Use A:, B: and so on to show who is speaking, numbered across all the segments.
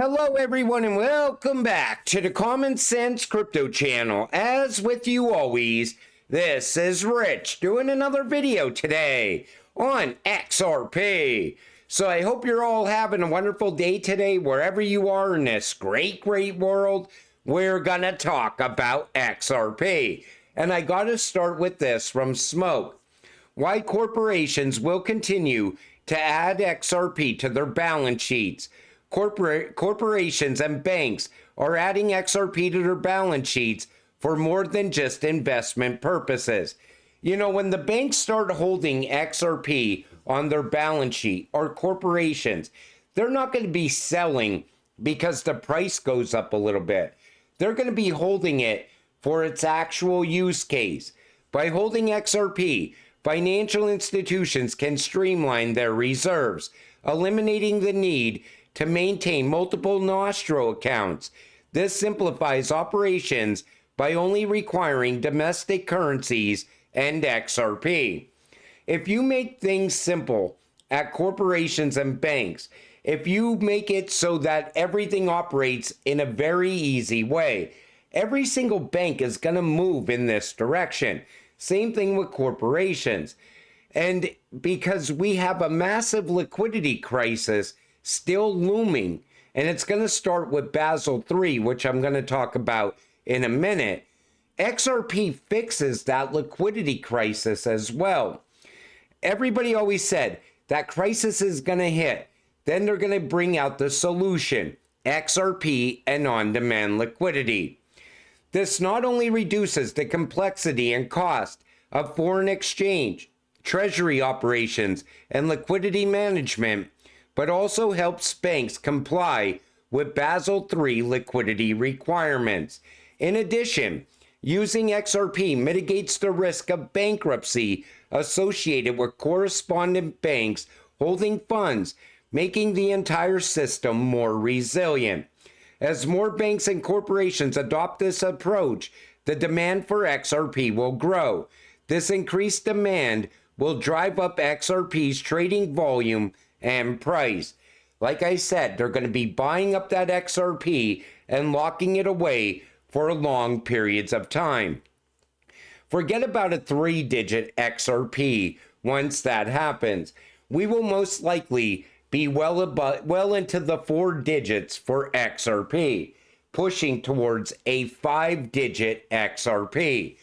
A: Hello everyone and welcome back to the Common Sense Crypto channel. As with you always, this is Rich doing another video today on XRP. So I hope you're all having a wonderful day today wherever you are in this great world. We're gonna talk about XRP. And I gotta start with this from Smoke. Why corporations will continue to add XRP to their balance sheets. Corporations and banks are adding XRP to their balance sheets for more than just investment purposes. You know, when the banks start holding XRP on their balance sheet, or corporations, they're not going to be selling because the price goes up a little bit. They're going to be holding it for its actual use case. By holding XRP, financial institutions can streamline their reserves, eliminating the need to maintain multiple Nostro accounts. This simplifies operations by only requiring domestic currencies and XRP. If you make things simple at corporations and banks, if you make it so that everything operates in a very easy way, every single bank is going to move in this direction. Same thing with corporations. And because we have a massive liquidity crisis still looming, and it's going to start with Basel III, which I'm going to talk about in a minute, XRP fixes that liquidity crisis as well. Everybody always said that crisis is going to hit. Then they're going to bring out the solution, XRP and on-demand liquidity. This not only reduces the complexity and cost of foreign exchange, treasury operations, and liquidity management, but also helps banks comply with Basel III liquidity requirements. In addition, using XRP mitigates the risk of bankruptcy associated with correspondent banks holding funds, making the entire system more resilient. As more banks and corporations adopt this approach, the demand for XRP will grow. This increased demand will drive up XRP's trading volume and price. Like I said, they're going to be buying up that XRP and locking it away for long periods of time. Forget about a 3-digit XRP once that happens. We will most likely be well into the 4 digits for XRP, pushing towards a 5-digit XRP.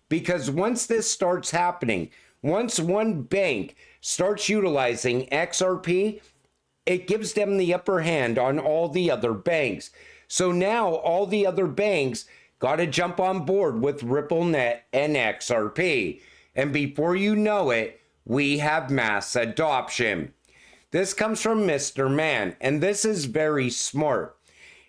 A: Because once this starts happening, once one bank starts utilizing XRP, it gives them the upper hand on all the other banks. So now all the other banks got to jump on board with RippleNet and XRP. And before you know it, we have mass adoption. This comes from Mr. Man, and this is very smart.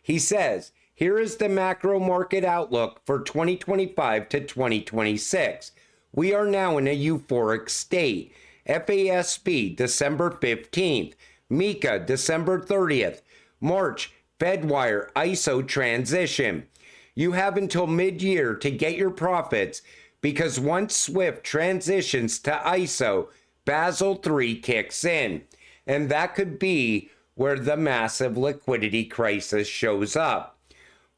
A: He says, here is the macro market outlook for 2025 to 2026. We are now in a euphoric state. FASB, December 15th. Mika, December 30th. March, Fedwire, ISO transition. You have until mid-year to get your profits because once SWIFT transitions to ISO, Basel III kicks in. And that could be where the massive liquidity crisis shows up.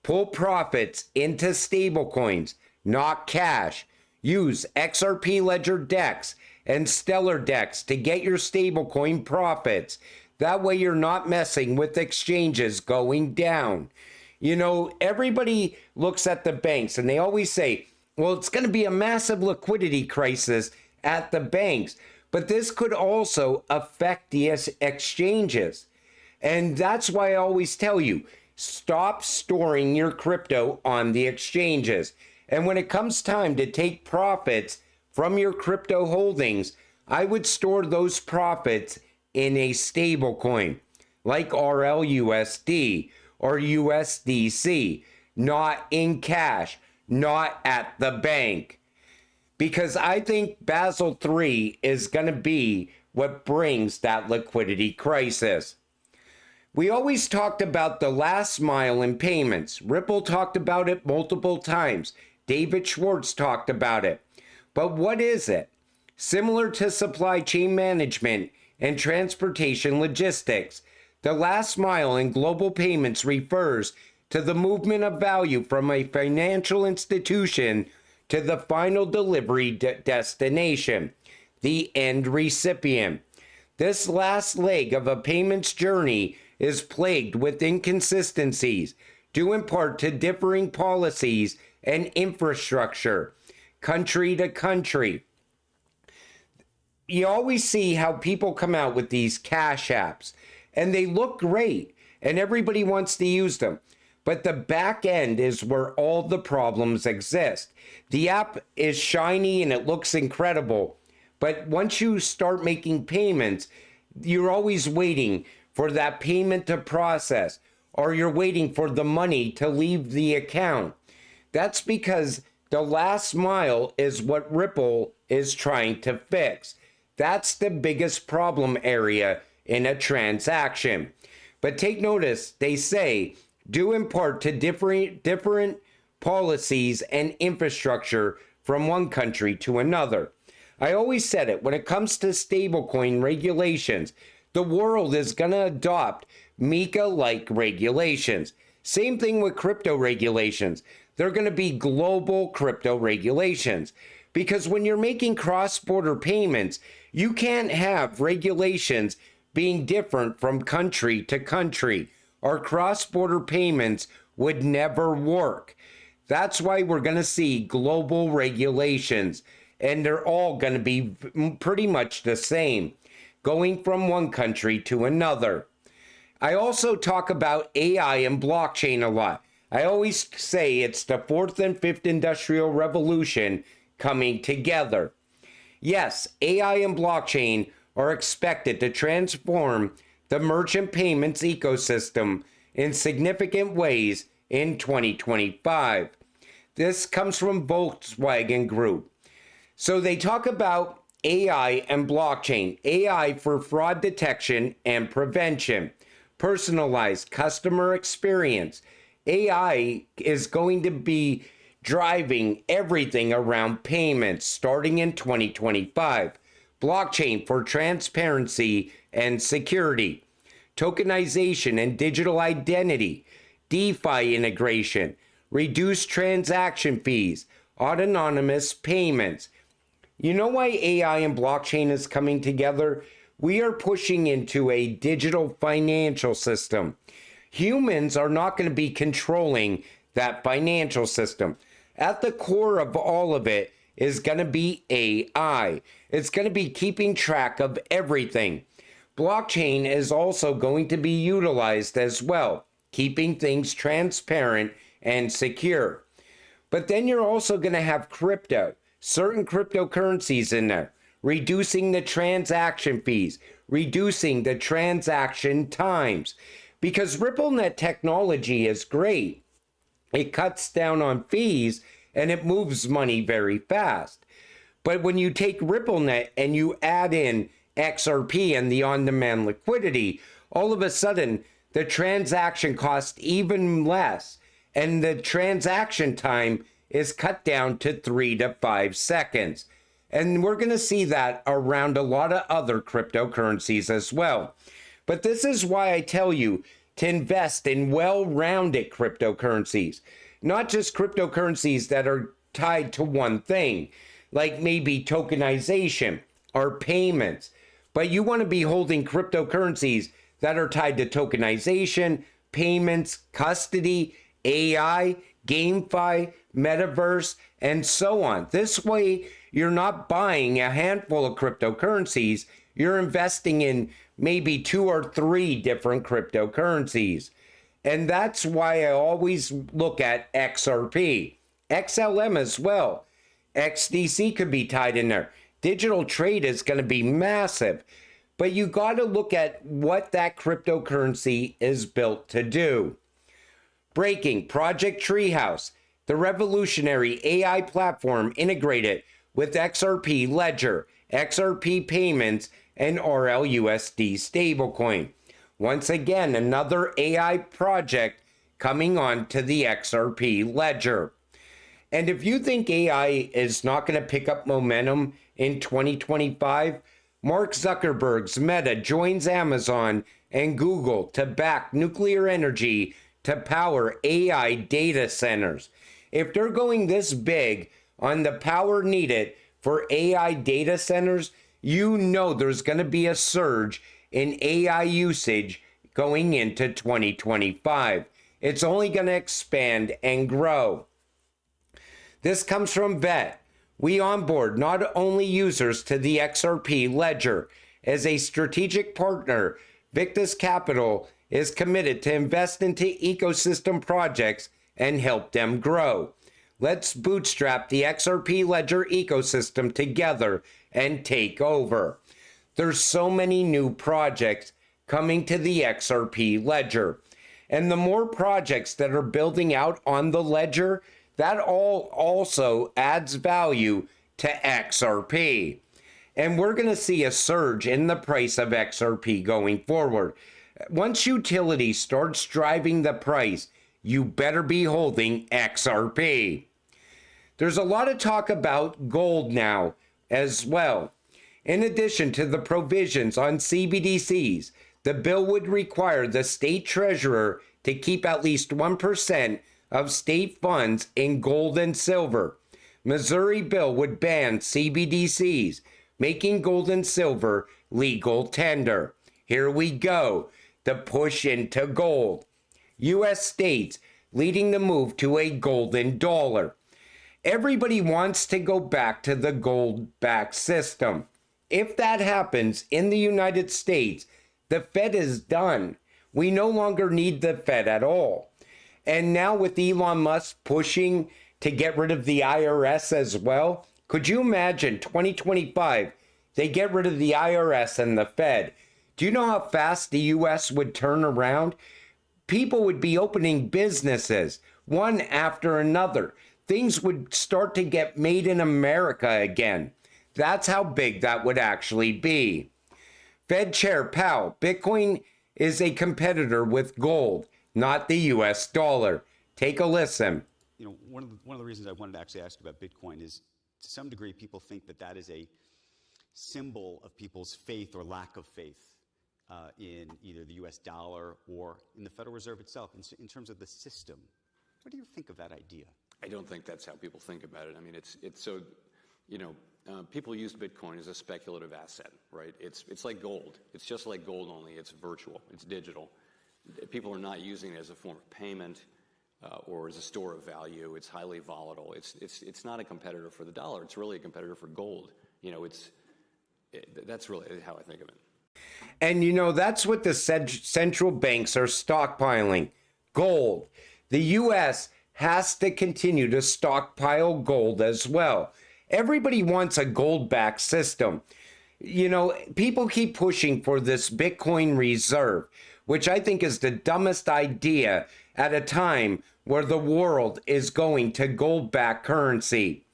A: Pull profits into stablecoins, not cash. Use XRP Ledger DEX and Stellar DEX to get your stablecoin profits. That way you're not messing with exchanges going down. You know, everybody looks at the banks and they always say, well, it's going to be a massive liquidity crisis at the banks. But this could also affect the exchanges. And that's why I always tell you, stop storing your crypto on the exchanges. And when it comes time to take profits from your crypto holdings, I would store those profits in a stable coin like RLUSD or USDC, not in cash, not at the bank. Because I think Basel III is going to be what brings that liquidity crisis. We always talked about the last mile in payments. Ripple talked about it multiple times. David Schwartz talked about it. But what is it? Similar to supply chain management and transportation logistics, The last mile in global payments refers to the movement of value from a financial institution to the final delivery destination, the end recipient. This last leg of a payments journey is plagued with inconsistencies, due in part to differing policies and infrastructure, country to country. You always see how people come out with these cash apps, and they look great, and everybody wants to use them. But the back end is where all the problems exist. The app is shiny and it looks incredible, but once you start making payments, you're always waiting for that payment to process, or you're waiting for the money to leave the account. That's because the last mile is what Ripple is trying to fix. That's the biggest problem area in a transaction. But take notice, they say, due in part to different policies and infrastructure from one country to another. I always said it, when it comes to stablecoin regulations, the world is going to adopt MiCA-like regulations. Same thing with crypto regulations. They're going to be global crypto regulations. Because when you're making cross-border payments, you can't have regulations being different from country to country, or cross-border payments would never work. That's why we're going to see global regulations, and they're all going to be pretty much the same, going from one country to another. I also talk about AI and blockchain a lot. I always say it's the fourth and fifth industrial revolution coming together. Yes, AI and blockchain are expected to transform the merchant payments ecosystem in significant ways in 2025. This comes from Volkswagen Group. So they talk about AI and blockchain. AI for fraud detection and prevention, personalized customer experience. AI is going to be driving everything around payments starting in 2025. Blockchain for transparency and security, tokenization and digital identity, DeFi integration, reduced transaction fees, autonomous payments. You know why AI and blockchain is coming together? We are pushing into a digital financial system. Humans are not going to be controlling that financial system. At the core of all of it is going to be AI. It's going to be keeping track of everything. Blockchain is also going to be utilized as well, keeping things transparent and secure. But then you're also going to have crypto, certain cryptocurrencies in there, reducing the transaction fees, reducing the transaction times. Because RippleNet technology is great. It cuts down on fees and it moves money very fast. But when you take RippleNet and you add in XRP and the on-demand liquidity, all of a sudden the transaction costs even less and the transaction time is cut down to 3 to 5 seconds. And we're going to see that around a lot of other cryptocurrencies as well. But this is why I tell you to invest in well-rounded cryptocurrencies, not just cryptocurrencies that are tied to one thing, like maybe tokenization or payments. But you want to be holding cryptocurrencies that are tied to tokenization, payments, custody, AI, GameFi, metaverse, and so on. This way, you're not buying a handful of cryptocurrencies. You're investing in maybe 2 or 3 different cryptocurrencies. And that's why I always look at XRP, XLM as well. XDC could be tied in there. Digital trade is going to be massive. But you got to look at what that cryptocurrency is built to do. Breaking Project Treehouse, the revolutionary AI platform integrated with XRP Ledger, XRP payments, and RLUSD stablecoin. Once again, another AI project coming on to the XRP Ledger. And if you think AI is not going to pick up momentum in 2025, Mark Zuckerberg's Meta joins Amazon and Google to back nuclear energy to power AI data centers. If they're going this big on the power needed for AI data centers, you know there's going to be a surge in AI usage going into 2025. It's only going to expand and grow. This comes from Vet. We onboard not only users to the XRP ledger. As a strategic partner, Victus Capital is committed to invest into ecosystem projects and help them grow. Let's bootstrap the XRP ledger ecosystem together and take over. There's so many new projects coming to the XRP ledger. And the more projects that are building out on the ledger, that all also adds value to XRP. And we're going to see a surge in the price of XRP going forward. Once utility starts driving the price, you better be holding XRP. There's a lot of talk about gold now as well. In addition to the provisions on CBDCs, the bill would require the state treasurer to keep at least 1% of state funds in gold and silver. Missouri bill would ban CBDCs, making gold and silver legal tender. Here we go, the push into gold. U.S. states leading the move to a golden dollar. Everybody wants to go back to the gold-backed system. If that happens in the United States, the Fed is done. We no longer need the Fed at all. And now with Elon Musk pushing to get rid of the IRS as well, could you imagine 2025, they get rid of the IRS and the Fed? Do you know how fast the U.S. would turn around? People would be opening businesses, one after another. Things would start to get made in America again. That's how big that would actually be. Fed Chair Powell, Bitcoin is a competitor with gold, not the U.S. dollar. Take a listen.
B: You know, one of the reasons I wanted to actually ask you about Bitcoin is, to some degree, people think that that is a symbol of people's faith or lack of faith in either the U.S. dollar or in the Federal Reserve itself, in terms of the system. What do you think of that idea?
C: I don't think that's how people think about it. I mean, it's so, you know, people use Bitcoin as a speculative asset, right? It's like gold. It's just like gold, only it's virtual. It's digital. People are not using it as a form of payment or as a store of value. It's highly volatile. It's not a competitor for the dollar. It's really a competitor for gold. You know, that's really how I think of it.
A: And you know, that's what the central banks are stockpiling. Gold. The U.S. has to continue to stockpile gold as well. Everybody wants a gold-backed system. You know, people keep pushing for this Bitcoin reserve, which I think is the dumbest idea at a time where the world is going to gold-backed currency.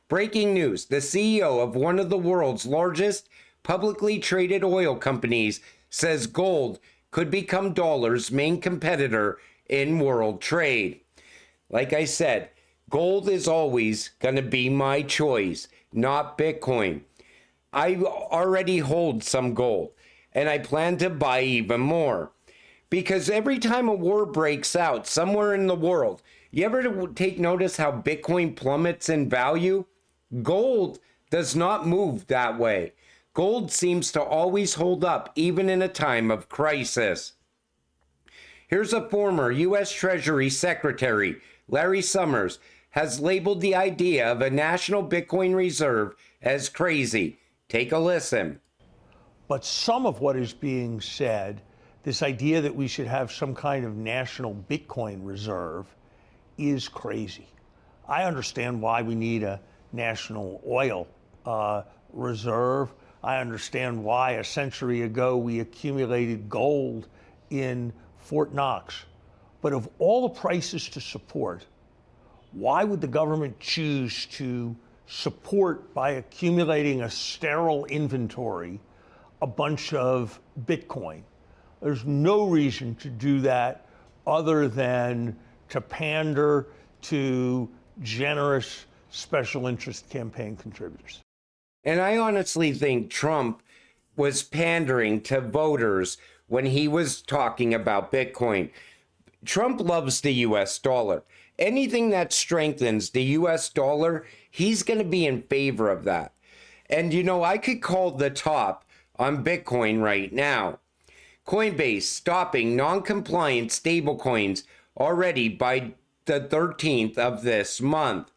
A: Breaking news, the CEO of one of the world's largest publicly traded oil companies says gold could become dollar's main competitor in world trade. Like I said, gold is always going to be my choice, not Bitcoin. I already hold some gold, and I plan to buy even more. Because every time a war breaks out somewhere in the world, you ever take notice how Bitcoin plummets in value? Gold does not move that way. Gold seems to always hold up, even in a time of crisis. Here's a former U.S. Treasury Secretary, Larry Summers, has labeled the idea of a national Bitcoin reserve as crazy. Take a listen.
D: But some of what is being said, this idea that we should have some kind of national Bitcoin reserve, is crazy. I understand why we need a national oil reserve. I understand why a century ago we accumulated gold in Fort Knox. But of all the prices to support, why would the government choose to support, by accumulating a sterile inventory, a bunch of Bitcoin? There's no reason to do that other than to pander to generous special interest campaign contributors.
A: And I honestly think Trump was pandering to voters when he was talking about Bitcoin. Trump loves the US dollar. Anything that strengthens the US dollar, he's going to be in favor of that. And you know, I could call the top on Bitcoin right now. Coinbase stopping non-compliant stablecoins already by the 13th of this month.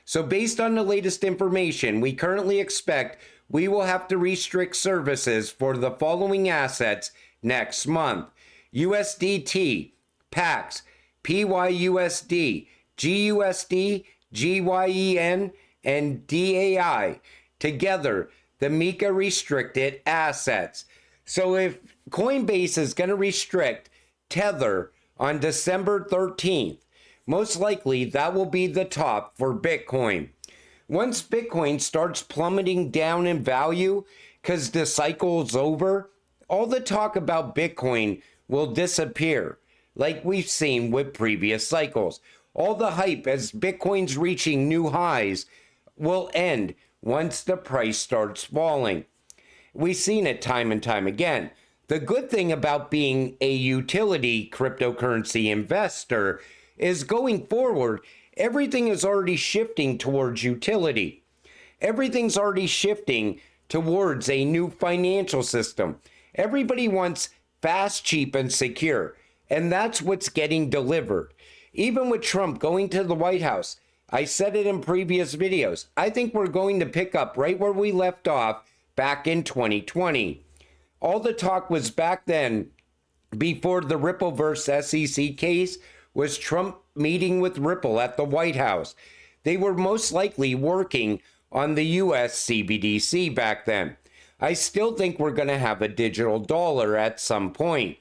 A: So based on the latest information, we currently expect we will have to restrict services for the following assets next month: USDT, PAX, PYUSD, GUSD, GYEN, and DAI. Together, the MiCA restricted assets. So if Coinbase is going to restrict Tether on December 13th, most likely that will be the top for Bitcoin. Once Bitcoin starts plummeting down in value because the cycle is over, all the talk about Bitcoin will disappear, like we've seen with previous cycles. All the hype as Bitcoin's reaching new highs will end once the price starts falling. We've seen it time and time again. The good thing about being a utility cryptocurrency investor is going forward, everything is already shifting towards utility. Everything's already shifting towards a new financial system. Everybody wants fast, cheap, and secure. And that's what's getting delivered. Even with Trump going to the White House, I said it in previous videos, I think we're going to pick up right where we left off back in 2020. All the talk was back then, before the Ripple versus SEC case, was Trump meeting with Ripple at the White House. They were most likely working on the US CBDC back then. I still think we're going to have a digital dollar at some point.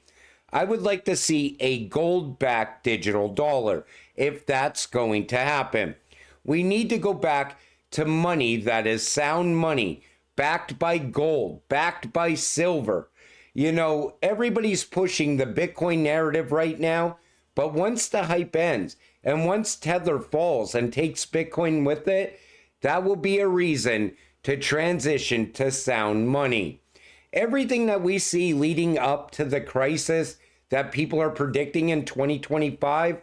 A: I would like to see a gold-backed digital dollar, if that's going to happen. We need to go back to money that is sound money, backed by gold, backed by silver. You know, everybody's pushing the Bitcoin narrative right now, but once the hype ends and once Tether falls and takes Bitcoin with it, that will be a reason to transition to sound money. Everything that we see leading up to the crisis that people are predicting in 2025,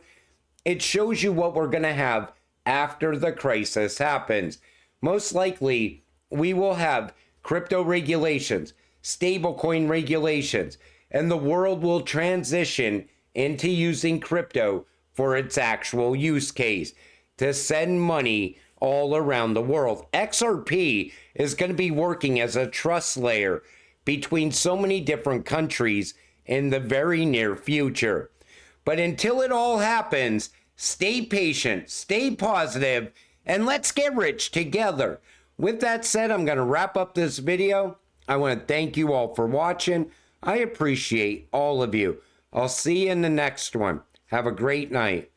A: it shows you what we're going to have after the crisis happens. Most likely, we will have crypto regulations, stablecoin regulations, and the world will transition into using crypto for its actual use case, to send money all around the world. XRP is going to be working as a trust layer between so many different countries in the very near future. But until it all happens, stay patient, stay positive, and let's get rich together. With that said, I'm going to wrap up this video. I want to thank you all for watching. I appreciate all of you. I'll see you in the next one. Have a great night.